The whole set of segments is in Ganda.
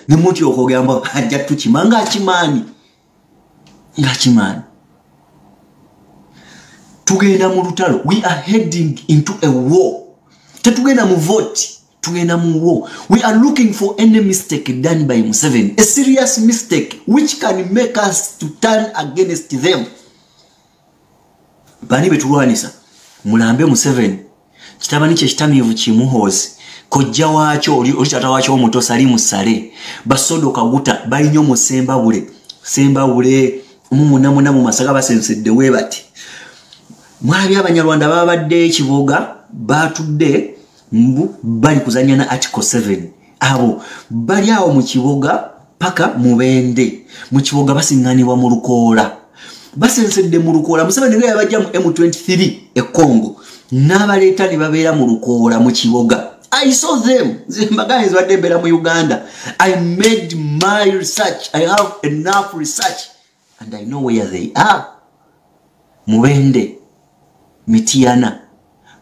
nemuti okugamba ajja tukimanga akimani ngakimani tugenda mu lutalo. We are heading into a war. Tetugenda mu vote, tugenda mu war. We are looking for any mistake done by Museveni, a serious mistake which can make us to turn against them. Bani betulwanisa mulambe Museveni kitabani kye kitamivu kimuhozi kojja waacho oli tata waacho omuto sali musale basodo kaguta balinyo musemba bule mumunamuna mu masaka basensedde we bati mwali abanyarwanda babadde kiboga batudde mbu bali kuzanya na article 7 abo bali awo mu kiboga paka mubende mu kiboga basinganibwa mu Lukoola basensedde mu Lukoola. Museveni nga yabajja mu M23 e Congo n'abaleeta ne babeera mu Lukoola mu kiboga. I saw them. Zimbagaye zibadde mbeera mu Uganda. I made my research. I have enough research and I know where they are. Mubende, Mitiana,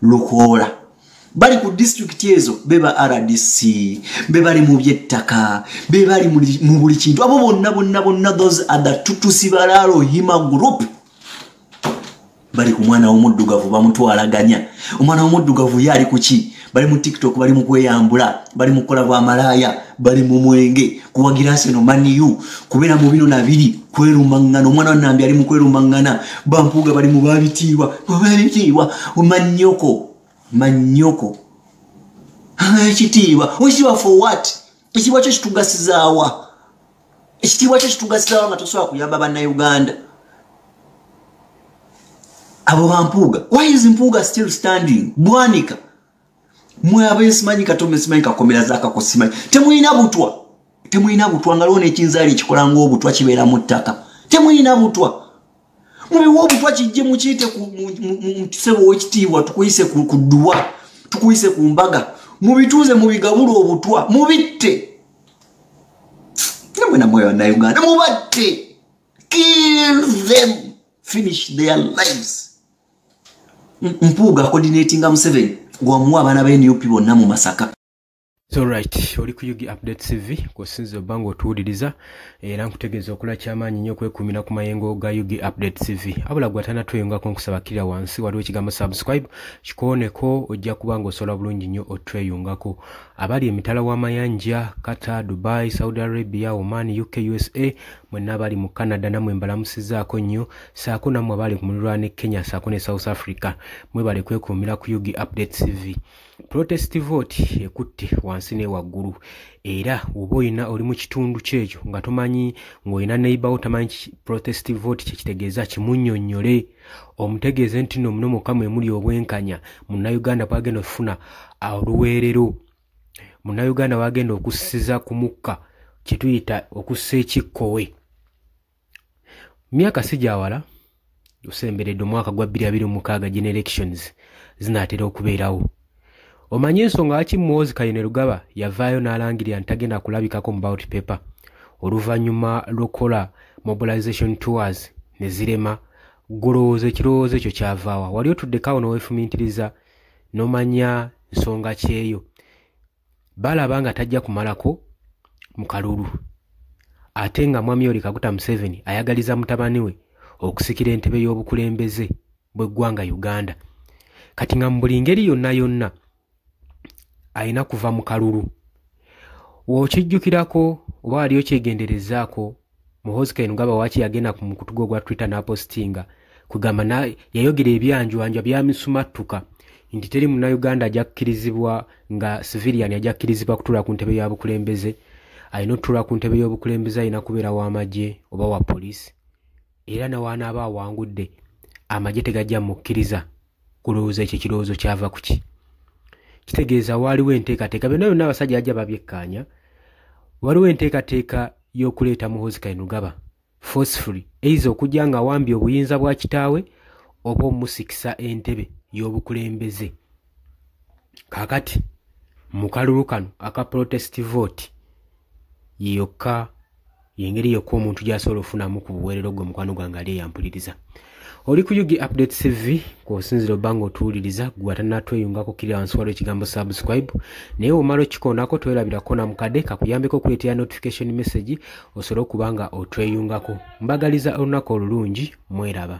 Lukoola. Bali ku district ezo beba RDC, bebali mu byettaka, bebali mu buli kintu. Abo bonna those other Tutusi Balalo Hima group. Bali ku mwana w'omuddugavu bamutwalaganya. Omwana w'omuddugavu yali kuki? Bali mu TikTok, bali mu kweyambula, bali mu kola bwa malaya, bali mu mwenge, kuwagira Arsenal Man U, kubeera mu bino na biri, kwerumangana. Omwana wa Nambi ali mu kwerumangana, Bampuuga bali mu babitiibwa, Manyoko. Ekitiibwa. Ekitiibwa for what? Ekitiibwa kyo kitugasizaawa. Ekitiibwa kyo kitugasizaawa nga tosobola kuyamba bannayuganda. Abo Bampuuga. Why is Mpuuga still standing? Bwanika. Mwe abesimanyi Katumba simanyi Kakomera Zakako simanyi. Temulina butwa nga lwone ekinzaali kikola ng'obutwa kibeera mu ttaka. Temulina butwa. Mubiwo obutwa kijje mukiyite mu kisebo w'ekitiibwa tukuyise ku dduwa, tukuyise ku mbaga. Mubituuze mubigabula obutwa, mubitte. Namwe namwe bannayuganda mubatte. Kill them. Finish their lives. Mpuuga coordinating Museveni gwamuwa abaana b'NUP bonna mu Masaka. So right, oli ku Yugi Update TV kusinza obango otuwuliriza era nkutegeeza okula kyamaanyi nnyo kwekumira ku mayengo ga Yugi Update TV. Abula gwatana tweyongako nkusabakira wansi waliwo ekigambo subscribe kikooneko ojja kubanga osobola bulungi nnyo otweyongako. Abali emitala w'amayanja Qatar, Dubai, Saudi Arabia, Oman, UK, USA, mwenna abali mu Canada namwe mbalamusizaako nnyo, saako nammwe abali ku muliraano Kenya, saako ne South Africa, mwebale kwekumira ku Yugi Update TV. Protest vote ekutte wansi ne waggulu era oba oyina oli mu kitundu kyekyo nga tomanyi ng'olina neighbor otamanyi protest vote kyekitegeeza kimunnyonnyole omutegeeze nti nno muno mukamwe muli obwenkanya munnayuganda bwagenda okufuna oluweerero munnayuganda bwagenda okussiza ku mukka kyetuyita okussa ekikkowe myaka si gyawala osemberedde omwaka gwa 2026 gen elections zinaatera okubeerawo. Omanye ensonga lwaki Muhoozi Kainerugaba yavaayo n'alangirira ntagenda kulabikako mu ballot paper oluvannyuma lw'okola mobilization tours ne zirema golowooza ekirowoozo ekyo kyavaawa wali otuddeko awo n'oweefumiitiriza n'omanya nsonga kyeyo balaba nga tajja kumalako mu kalulu ate nga mwami Yoweri Kaguta Museveni ayagaliza mutabani we okusikira entebe y'obukulembeze bw'eggwanga Uganda kati nga mu buli ngeri yonna aina kuva mu kalulu wokijjukirako oba waliyo kyegenderezaako Muhoozi Kainerugaba waaki yagenda ku mukutu gwa Twitter n'apostinga kugamba yayogera ebyanjwanja byamisumattuka nti teri munnayuganda ajja kukkirizibwa nga civilian ajja kukkirizibwa kutuula ku ntebe y'obukulembeze alina okutuula ku ntebe y'obukulembeze alina kubeera w'amagye oba wa poliisi era nawaanaaba awangudde amagye tegajja mukkiriza kulowooza ekyo kirowoozo kyava ku ki kitegeeza waliwo enteekateeka byonna byonna abasajja ajja babyekkaanya waliwo enteekateeka y'okuleeta Muhoozi Kainerugaba forcefully eiza okujja nga wambye obuyinza bwa kitaawe oba omusikisa entebe y'obukulembeze kaakati mu kalulu kano aka protest vote yokka yengeri yokko omuntu gy'asobola okufunamu ku buweerero gwe mukwano gwange ali eyampuliriza. Oli ku Yugi Update TV kw'osinzira obba ng'otuwuliriza gwe atannatweyungako kiri wansi waliwo ekigambo subscribe naye omala okikoonako twerabirako na mukadde kakuyambeko okuleetera notification message osobole okuba nga otweyungako. Mbagaliza olunaku olulungi, mweraba.